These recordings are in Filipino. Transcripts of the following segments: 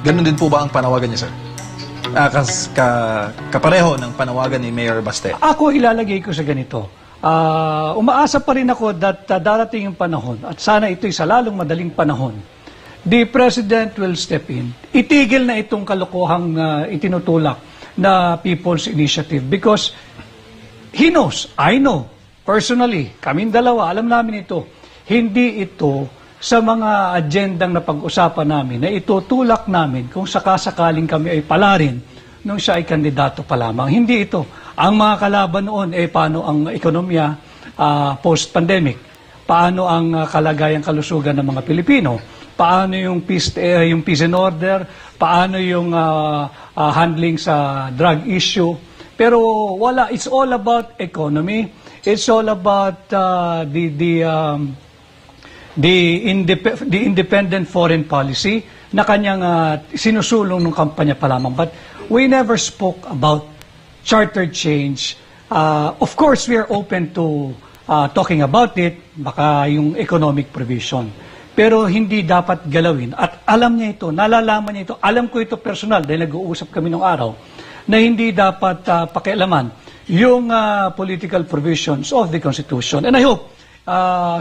Ganun din po ba ang panawagan niya, sir? Kapareho ng panawagan ni Mayor Baste? Ako ilalagay ko sa ganito. Umaasa pa rin ako that darating yung panahon at sana ito'y sa lalong madaling panahon. The President will step in. Itigil na itong kalokohang itinutulak na People's Initiative because he knows, I know, personally, kaming dalawa, alam namin ito, hindi ito sa mga agendang napag-usapan namin na itutulak namin kung sakasakaling kami ay palarin nung siya ay kandidato pa lamang. Hindi ito. Ang mga kalaban noon ay paano ang ekonomiya post-pandemic, paano ang kalagayang kalusugan ng mga Pilipino, paano yung peace and order, paano yung handling sa drug issue. Pero wala, it's all about economy, it's all about the independent foreign policy na kanyang sinusulong ng kampanya pa lamang. But we never spoke about charter change. Of course, we are open to talking about it, baka yung economic provision. Pero hindi dapat galawin. At alam niya ito, nalalaman niya ito, alam ko ito personal dahil nag-uusap kami nung araw, na hindi dapat pakialaman yung political provisions of the Constitution. And I hope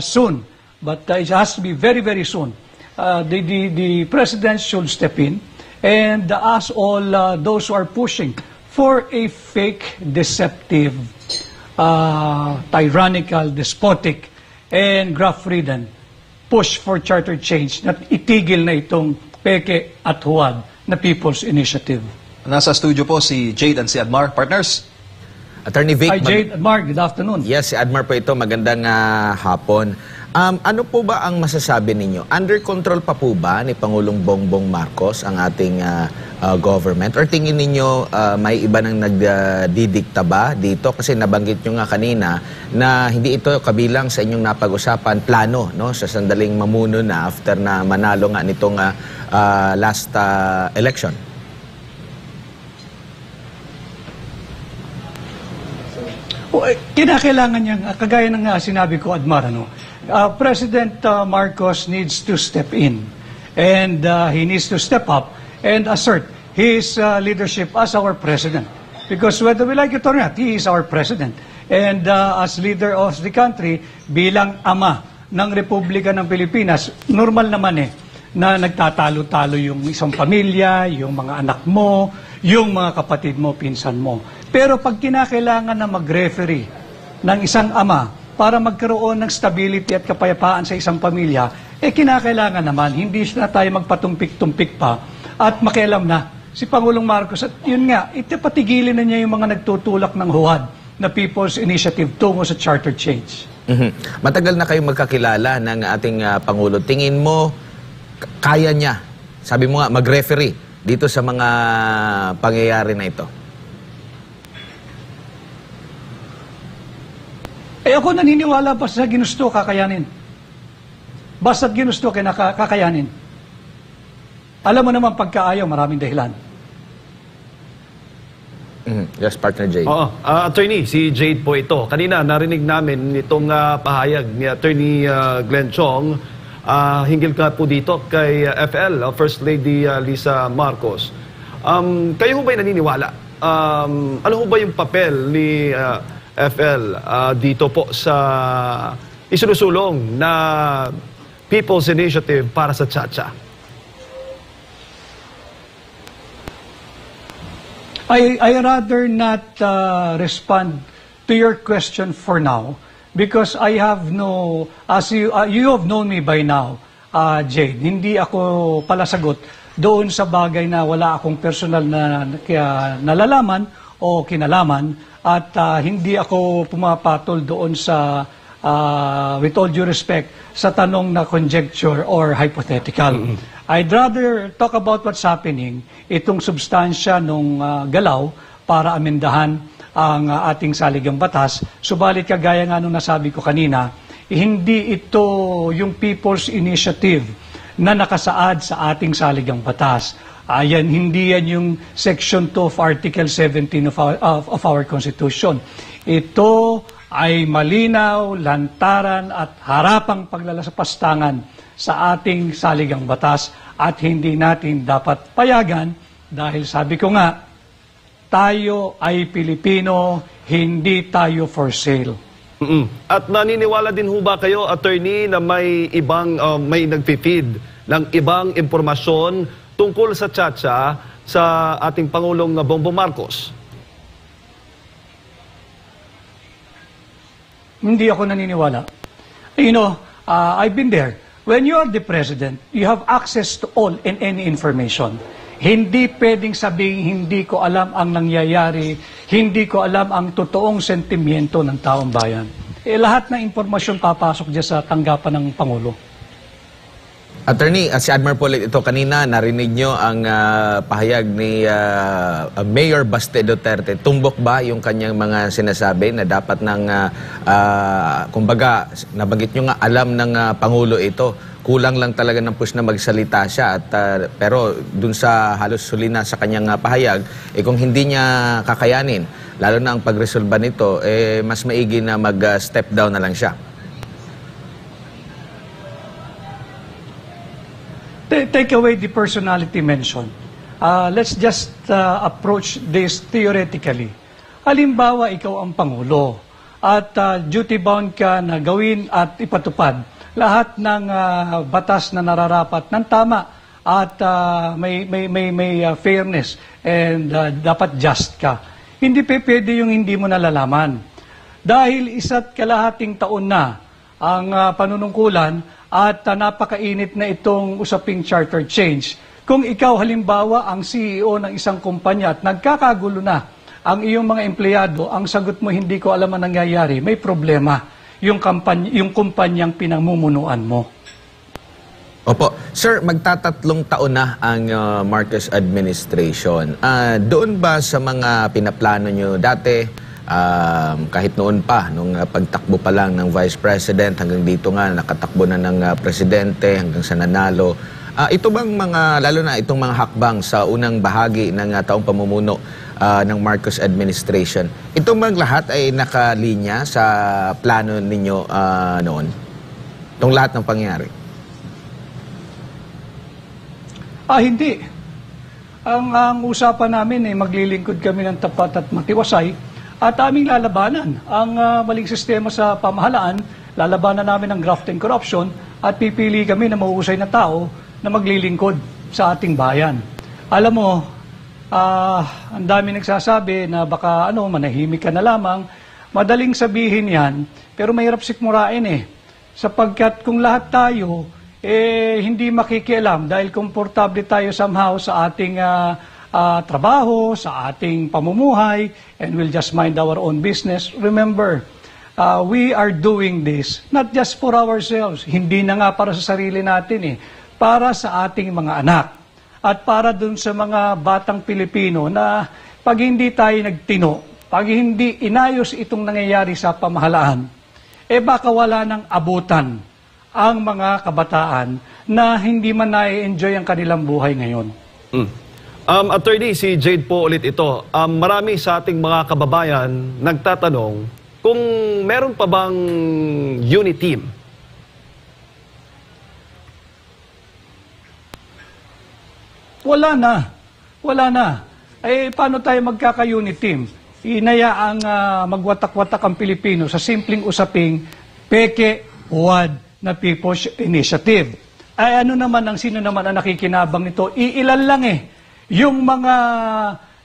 soon, but it has to be very, very soon, the President should step in and ask all those who are pushing for a fake, deceptive, tyrannical, despotic, and graft-ridden push for charter change na itigil na itong peke at huwad na People's Initiative. Nasa studio po si Jade and si Admar. Partners? Attorney Vic. Hi Jade, Admar, good afternoon. Yes, si Admar po ito. Magandang hapon. Ano po ba ang masasabi ninyo? Under control pa po ba ni Pangulong Bongbong Marcos ang ating government? Or tingin ninyo may iba nang nagdidikta ba dito? Kasi nabanggit nyo nga kanina na hindi ito kabilang sa inyong napag-usapan plano, no? Sa sandaling mamuno na after na manalo nga nitong last election. Kinakailangan niya, kagaya ng sinabi ko, Admar, President Marcos needs to step in and he needs to step up and assert his leadership as our president. Because whether we like it or not, he is our president. And as leader of the country, bilang ama ng Republika ng Pilipinas, normal naman na nagtatalo-talo yung isang pamilya, yung mga anak mo, yung mga kapatid mo, pinsan mo. Pero pag kinakailangan na mag-referee ng isang ama para magkaroon ng stability at kapayapaan sa isang pamilya, kinakailangan naman, hindi na tayo magpatumpik-tumpik pa at makialam na si Pangulong Marcos. At yun nga, patigilin na niya yung mga nagtutulak ng huwad na People's Initiative tungo sa charter change. Matagal na kayong magkakilala ng ating Pangulo. Tingin mo, kaya niya, sabi mo nga, mag-referee dito sa mga pangyayari na ito? Ako naniniwala pa sa ginusto, kakayanin. Basta't ginusto, kakayanin. Alam mo naman, pagkaayaw, maraming dahilan. Yes, partner Jade. Oo. Attorney, si Jade po ito. Kanina, narinig namin itong pahayag ni Attorney Glenn Chong hinggil ka po dito kay FL, First Lady Lisa Marcos. Kayo ho ba'y naniniwala? Ano ho ba yung papel ni FL dito po sa isinusulong na People's Initiative para sa Chacha? I rather not respond to your question for now because I have no, as you have known me by now, Jade, hindi ako palasagot doon sa bagay na wala akong personal na nalalaman o kinalaman at hindi ako pumapatol doon sa, with all due respect, sa tanong na conjecture or hypothetical. I'd rather talk about what's happening, itong substansya nung galaw para amendahan ang ating saligang batas. Subalit kagaya nga nung nasabi ko kanina, hindi ito yung People's Initiative na nakasaad sa ating saligang batas. Hindi yan yung Section 2 of Article 17 of our Constitution. Ito ay malinaw, lantaran at harapang paglalasapastangan sa ating saligang batas at hindi natin dapat payagan dahil sabi ko nga, tayo ay Pilipino, hindi tayo for sale. At naniniwala din ho ba kayo, attorney, na may ibang, may nagpi-feed ng ibang impormasyon tungkol sa Chacha sa ating Pangulong Bongbong Marcos? Hindi ako naniniwala. You know, I've been there. When you are the president, you have access to all and any information. Hindi pwedeng sabihin, hindi ko alam ang nangyayari, hindi ko alam ang totoong sentimiento ng taong bayan. Lahat ng impormasyon papasok dyan sa tanggapan ng Pangulo. Attorney, si Admar po ito kanina, narinig nyo ang pahayag ni Mayor Baste Duterte. Tumbok ba yung kanyang mga sinasabi na dapat ng, kumbaga, nabanggit nyo nga, alam ng Pangulo ito. Kulang lang talaga ng push na magsalita siya. At, pero dun sa halos huli na sa kanyang pahayag, kung hindi niya kakayanin, lalo na ang pagresolba nito, mas maigi na mag-step down na lang siya. Take away the personality mention. Let's just approach this theoretically. Halimbawa, ikaw ang Pangulo at duty-bound ka na gawin at ipatupad lahat ng batas na nararapat ng tama at may fairness and dapat just ka. Hindi pwede yung hindi mo nalalaman. Dahil 1.5 taon na ang panunungkulan at napakainit na itong usaping charter change. Kung ikaw halimbawa ang CEO ng isang kumpanya at nagkakagulo na ang iyong mga empleyado, ang sagot mo hindi ko alam ang nangyayari, may problema yung kumpanyang pinamumunuan mo. Opo. Sir, magtatatlong taon na ang Marcos administration. Doon ba sa mga pinaplano nyo dati, kahit noon pa, nung pagtakbo pa lang ng Vice President, hanggang dito nga, nakatakbo na ng Presidente, hanggang sa nanalo, ito bang mga, lalo na itong mga hakbang sa unang bahagi ng taong pamumuno ng Marcos administration, ito bang lahat ay nakalinya sa plano ninyo noon? Itong lahat ng pangyayari? Hindi. Ang usapan namin ay maglilingkod kami ng tapat at matiwasay at aming lalabanan ang maling sistema sa pamahalaan, lalabanan namin ang graft and corruption at pipili kami ng mahusay na tao na maglilingkod sa ating bayan. Alam mo, ang dami nagsasabi na baka manahimik ka na lamang. Madaling sabihin yan, pero mahirap sikmurain sapagkat kung lahat tayo hindi makikialam dahil komportable tayo somehow sa ating trabaho, sa ating pamumuhay, and we'll just mind our own business. Remember, we are doing this not just for ourselves. Hindi na nga para sa sarili natin para sa ating mga anak. At para dun sa mga batang Pilipino na pag hindi tayo nagtino, pag hindi inayos itong nangyayari sa pamahalaan, baka wala nang abutan ang mga kabataan na hindi man na-enjoy ang kanilang buhay ngayon. Attorney, si Jade po ulit ito. Marami sa ating mga kababayan nagtatanong kung meron pa bang unit team. Wala na. Paano tayo magkaka-unit team? Inayaang magwatak-watak ang Pilipino sa simpleng usaping peke, huwad na People's Initiative. Sino naman ang nakikinabang nito? Iilan lang yung mga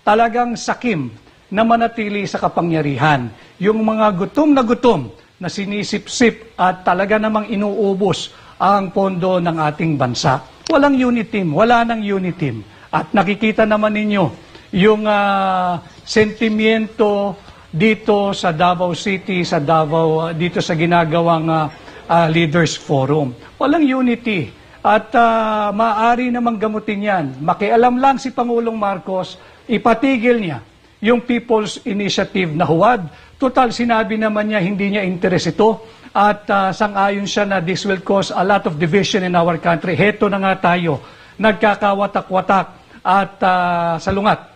talagang sakim na manatili sa kapangyarihan. Yung mga gutom na sinisip-sip at talaga namang inuubos ang pondo ng ating bansa. Walang unit team, wala nang unit team. At nakikita naman ninyo yung sentimiento dito sa Davao City, dito sa ginagawang Leaders Forum. Walang unity. At maaari namang gamutin yan. Makialam lang si Pangulong Marcos, ipatigil niya yung People's Initiative na huwad. Total, sinabi naman niya, hindi niya interes ito. At sang-ayon siya na this will cause a lot of division in our country. Heto na nga tayo, nagkakawatak-watak at salungat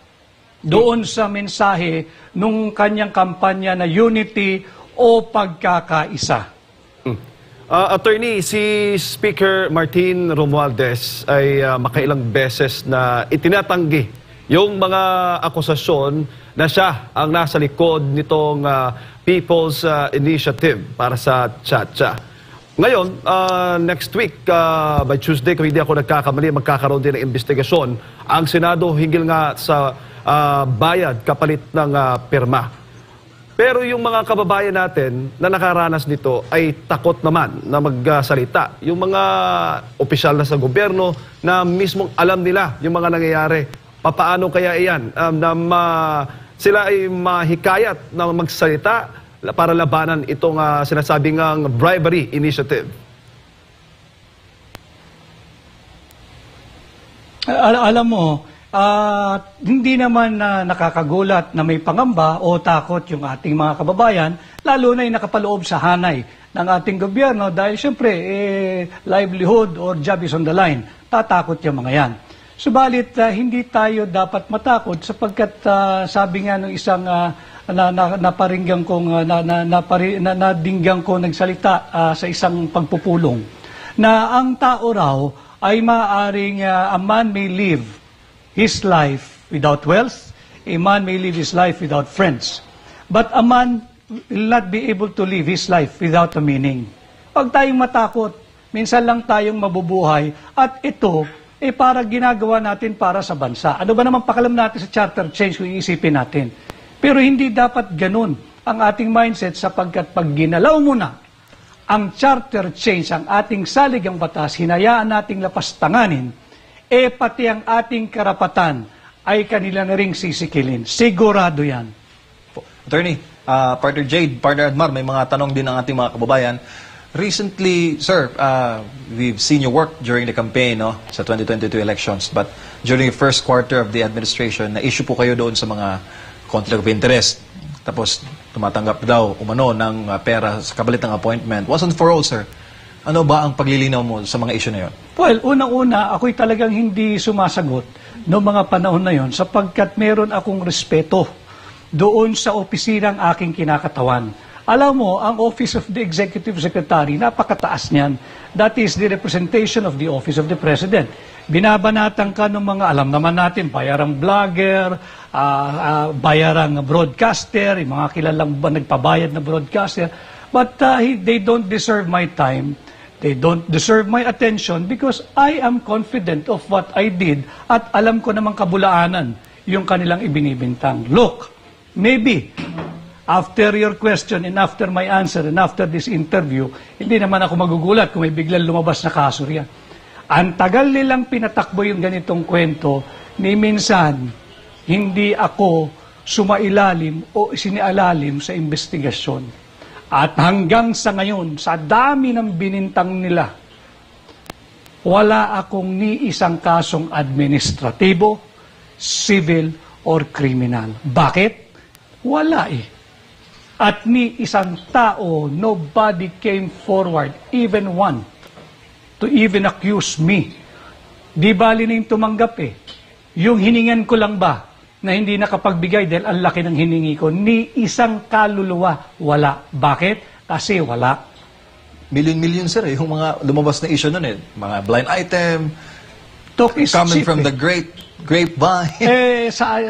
doon sa mensahe nung kanyang kampanya na unity o pagkakaisa. Attorney, si Speaker Martin Romualdez ay makailang beses na itinatanggi yung mga akusasyon na siya ang nasa likod nitong People's Initiative para sa Chacha. Ngayon, next week, by Tuesday, kung hindi ako nagkakamali, magkakaroon din ng investigasyon ang Senado hinggil nga sa bayad kapalit ng pirma. Pero yung mga kababayan natin na nakaranas nito ay takot naman na magsalita. Yung mga opisyal na sa gobyerno na mismong alam nila yung mga nangyayari. Papaano kaya iyan sila ay mahikayat na magsalita para labanan itong sinasabing bribery initiative? Alam mo, hindi naman nakakagulat na may pangamba o takot yung ating mga kababayan, lalo na yung nakapaloob sa hanay ng ating gobyerno dahil siyempre livelihood or job is on the line. Tatakot yung mga yan. Subalit, hindi tayo dapat matakot sapagkat sabi nga ng isang naparinggan kong nadinggang ko nagsalita sa isang pagpupulong na ang tao raw ay maaaring a man may live his life without wealth, a man may live his life without friends. But a man will not be able to live his life without a meaning. Huwag tayong matakot. Minsan lang tayong mabubuhay at ito, para ginagawa natin para sa bansa. Ano ba naman pakalam natin sa charter change kung iisipin natin? Pero hindi dapat ganun ang ating mindset sapagkat pag ginalaw mo na ang charter change, ang ating saligang batas, hinayaan nating lapastanganin, pati ang ating karapatan ay kanila na ring sisikilin. Sigurado yan. Attorney, Partner Jade, Partner Admar, may mga tanong din ng ating mga kababayan. Recently, sir, we've seen your work during the campaign sa 2022 elections, but during the first quarter of the administration, na-issue po kayo doon sa mga conflict of interest. Tapos, tumatanggap daw umano ng pera sa kabalit ng appointment. Wasn't for all, sir. Ano ba ang paglilinaw mo sa mga issue na yun? Well, unang-una, ako'y talagang hindi sumasagot noong mga panahon na yon sapagkat meron akong respeto doon sa opisinang aking kinakatawan. Alam mo, ang Office of the Executive Secretary, napakataas niyan. That is the representation of the Office of the President. Binabanatan ka ng mga, alam naman natin, bayarang vlogger, bayarang broadcaster, yung mga kilalang nagpabayad na broadcaster. But they don't deserve my time. They don't deserve my attention because I am confident of what I did at alam ko namang kabulaanan yung kanilang ibinibintang. Look, maybe after your question and after my answer and after this interview, hindi naman ako magugulat kung may biglang lumabas na kaso riyan. Ang tagal nilang pinatakbo yung ganitong kwento, ni minsan hindi ako sumailalim o sinialalim sa investigasyon. At hanggang sa ngayon, sa dami ng binintang nila, wala akong ni isang kasong administratibo, civil, or criminal. Bakit? Wala eh. At ni isang tao, nobody came forward, even one, to even accuse me. Di bali na yung tumanggap eh. Yung hiningan ko lang ba, na hindi nakapagbigay dahil ang laki ng hiningi ko, ni isang kaluluwa, wala. Bakit? Kasi wala. Million, sir, yung mga lumabas na issue nun mga blind item, Talk is coming cheap, from the grapevine.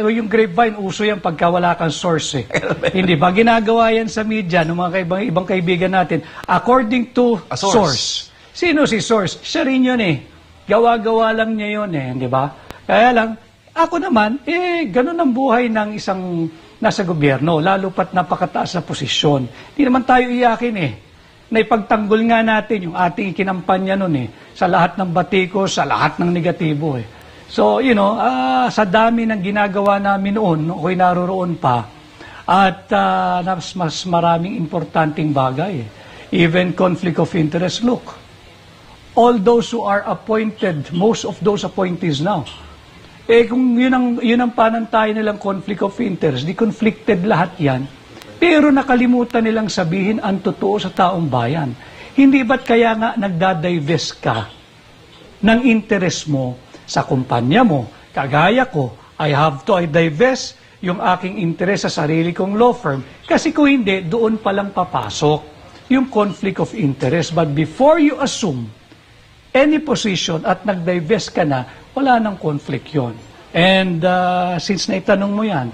Yung grapevine, uso yan pagka wala kang source eh. Hindi ba? Ginagawa yan sa media ng mga ibang kaibigan natin. According to A source. Sino si source? Siya rin yun eh. Gawa-gawa lang niya yun eh. Di ba? Kaya lang, ako naman, ganun ang buhay ng isang nasa gobyerno, lalo pat napakataas na posisyon. Hindi naman tayo iyakin eh. Naipagtanggol nga natin yung ating ikinampanya nun eh, sa lahat ng batikos, sa lahat ng negatibo eh. So, sa dami ng ginagawa namin noon, ako'y naroroon pa, at mas maraming importanteng bagay eh. Even conflict of interest, look. All those who are appointed, most of those appointees now, kung yun ang panantayan nilang conflict of interest, di conflicted lahat yan, pero nakalimutan nilang sabihin ang totoo sa taong bayan. Hindi ba't kaya nga nagdadivest ka ng interest mo sa kumpanya mo? Kagaya ko, I have to divest yung aking interest sa sarili kong law firm kasi kung hindi, doon palang papasok yung conflict of interest. But before you assume any position at nag-divest ka na, wala nang conflict yon. And since naitanong mo yan,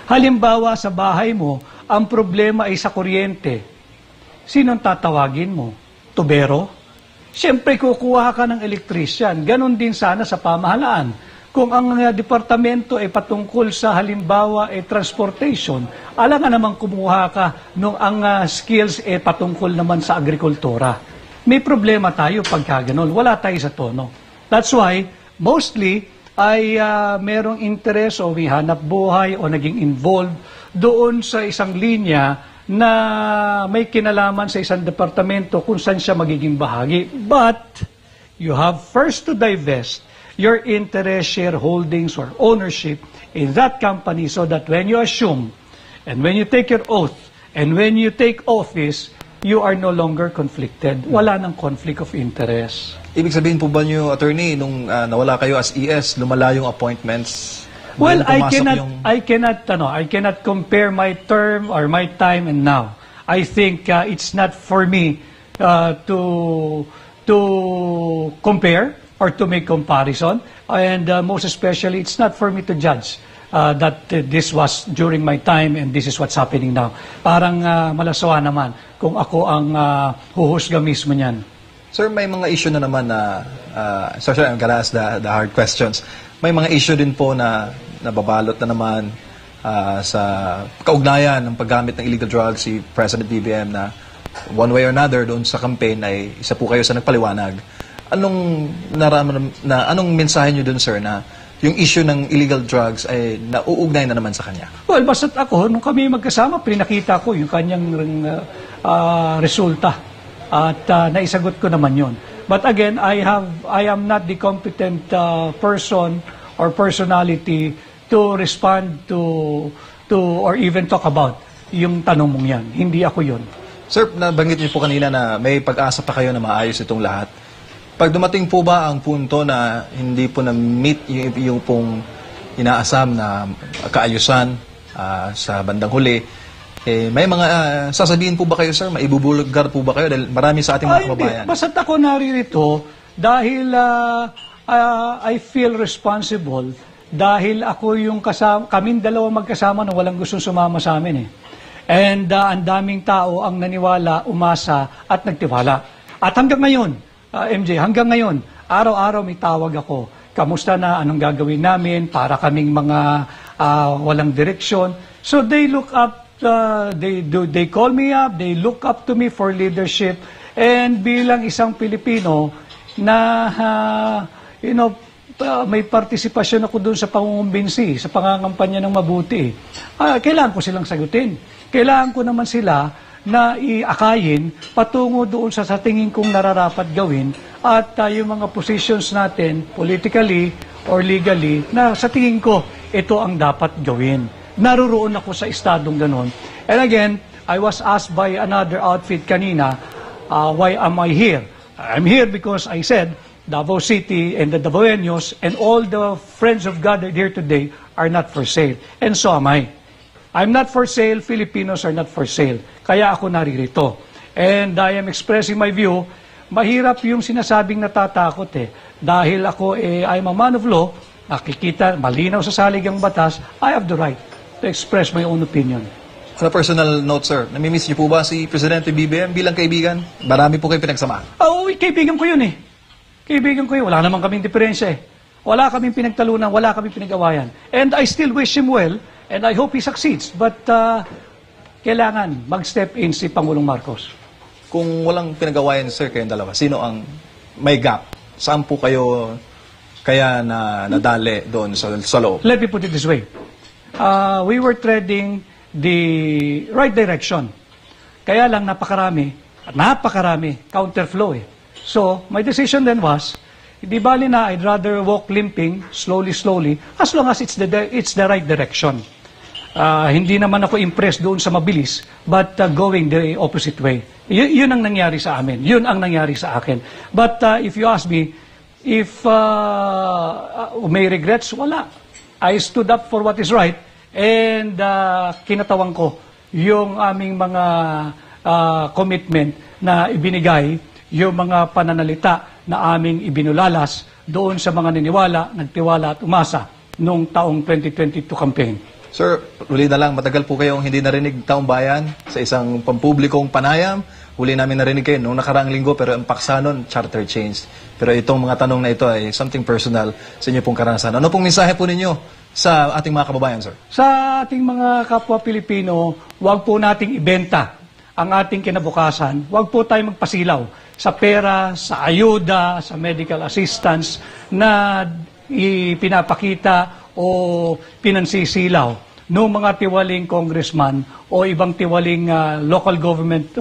halimbawa sa bahay mo, ang problema ay sa kuryente. Sinong tatawagin mo? Tubero? Siyempre, kukuha ka ng electrician. Ganon din sana sa pamahalaan. Kung ang departamento ay patungkol sa halimbawa ay transportation, alam nga naman kumuha ka nung ang skills ay patungkol naman sa agrikultura. May problema tayo pagka ganon. Wala tayo sa tono. That's why, mostly, ay merong interest o may hanap buhay o naging involved doon sa isang linya na may kinalaman sa isang departamento kung saan siya magiging bahagi. But you have first to divest your interest, shareholdings, or ownership in that company so that when you assume and when you take your oath and when you take office, you are no longer conflicted. Wala ng conflict of interest. Ibig sabihin po ba niyo, attorney, nung nawala kayo as ES, lumala yung appointments? Well, Dahil pumasok I cannot compare my term or my time and now. I think it's not for me to compare or to make comparison, and most especially, it's not for me to judge that this was during my time and this is what's happening now. Parang malasawa naman kung ako ang huhusga mismo niyan. Sir, may mga issue na naman na, sorry, I'm gonna ask the hard questions. May mga issue din po na nababalot na naman sa kaugnayan ng paggamit ng illegal drugs si President BBM na one way or another doon sa campaign ay isa po kayo sa nagpaliwanag. Anong mensahe niyo doon, sir, na yung issue ng illegal drugs ay nauugnay na naman sa kanya? Well, basta't ako, nung kami magkasama, pinakita ko yung kanyang resulta. At naisagot ko naman yun. But again, I am not the competent person or personality to respond to or even talk about yung tanong mong yan. Hindi ako yun. Sir, nabanggit niyo po kanina na may pag-asa pa kayo na maayos itong lahat. Pag dumating po ba ang punto na hindi po na-meet yung pong inaasam na kaayusan sa bandang huli, may mga sasabihin po ba kayo, sir? Maibubulgar po ba kayo? Dahil marami sa ating mga kababayan. Basta't ako naririto dahil I feel responsible dahil ako yung kaming dalawa magkasama na walang gustong sumama sa amin. And ang daming tao ang naniwala, umasa at nagtiwala. At hanggang ngayon, MJ, hanggang ngayon, araw-araw may tawag ako. Kamusta na? Anong gagawin namin? Para kaming mga walang direksyon. So they look up, they call me up, they look up to me for leadership. And bilang isang Pilipino na, may partisipasyon ako doon sa pangungumbinsi, sa pangangampanya ng mabuti. Kailangan ko silang sagutin. Kailangan ko naman sila na iakayin patungo doon sa tingin kong nararapat gawin at yung mga positions natin, politically or legally, na sa tingin ko, ito ang dapat gawin. Naruroon ako sa estadong ganon. And again, I was asked by another outfit kanina, why am I here? I'm here because I said, Davao City and the Davaoenos and all the friends of gathered here today are not for sale. And so am I. I'm not for sale, Filipinos are not for sale. Kaya ako naririto. And I am expressing my view, mahirap yung sinasabing natatakot Dahil ako, I'm a man of law, nakikita, malinaw sa saligang batas, I have the right to express my own opinion. On a personal note, sir, namimiss niyo po ba si Presidente BBM bilang kaibigan? Marami po kayo pinagsamahan. Oo, kaibigan ko yun Kaibigan ko yun. Wala namang kaming diferensya Wala kaming pinagtalunan, wala kaming pinag-awayan. And I still wish him well, and I hope he succeeds. But kailangan mag-step in si Pangulong Marcos. Kung walang pinag-awayan, sir, kayong dalawa, sino ang may gap? Saan po kayo kaya nadali doon sa loob? Let me put it this way. We were treading the right direction. Kaya lang napakarami, counterflow So, my decision then was, di bali na, I'd rather walk limping, slowly, as long as it's the right direction. Hindi naman ako impressed doon sa mabilis, but going the opposite way. Yun ang nangyari sa amin. Yun ang nangyari sa akin. But if you ask me, if may regrets, wala. I stood up for what is right, and kinatawan ko yung aming mga commitment na ibinigay yung mga pananalita na aming ibinulalas doon sa mga niniwala, nagtiwala at umasa noong taong 2022 campaign. Sir, uli na lang, matagal po kayong hindi narinig taong bayan sa isang pampublikong panayam. Huli namin narinig kayo noong nakaraang linggo, pero ang paksa nun, charter change. Pero itong mga tanong na ito ay something personal sa inyo pong karanasan. Ano pong mensahe po ninyo sa ating mga kababayan, sir? Sa ating mga kapwa Pilipino, huwag po nating ibenta ang ating kinabukasan. Huwag po tayo magpasilaw sa pera, sa ayuda, sa medical assistance na ipinapakita o pinansisilaw ng mga tiwaling congressman o ibang tiwaling local government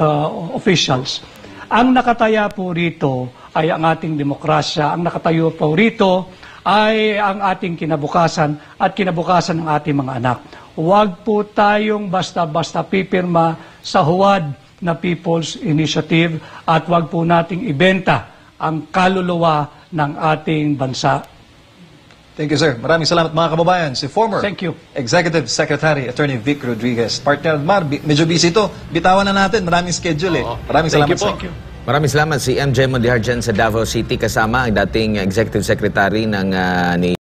officials. Ang nakataya po rito ay ang ating demokrasya. Ang nakatayo po rito ay ang ating kinabukasan at kinabukasan ng ating mga anak. Huwag po tayong basta-basta pipirma sa huwad na People's Initiative at huwag po nating ibenta ang kaluluwa ng ating bansa. Thank you, sir. Maraming salamat, mga kababayan. Si former Thank you. Executive Secretary Attorney Vic Rodriguez. Partner Admar, medyo busy ito. Bitawan na natin. Maraming schedule eh. Maraming salamat, sir. Thank you. Maraming salamat si MJ Mondiar dyan sa Davao City kasama ang dating Executive Secretary ng ni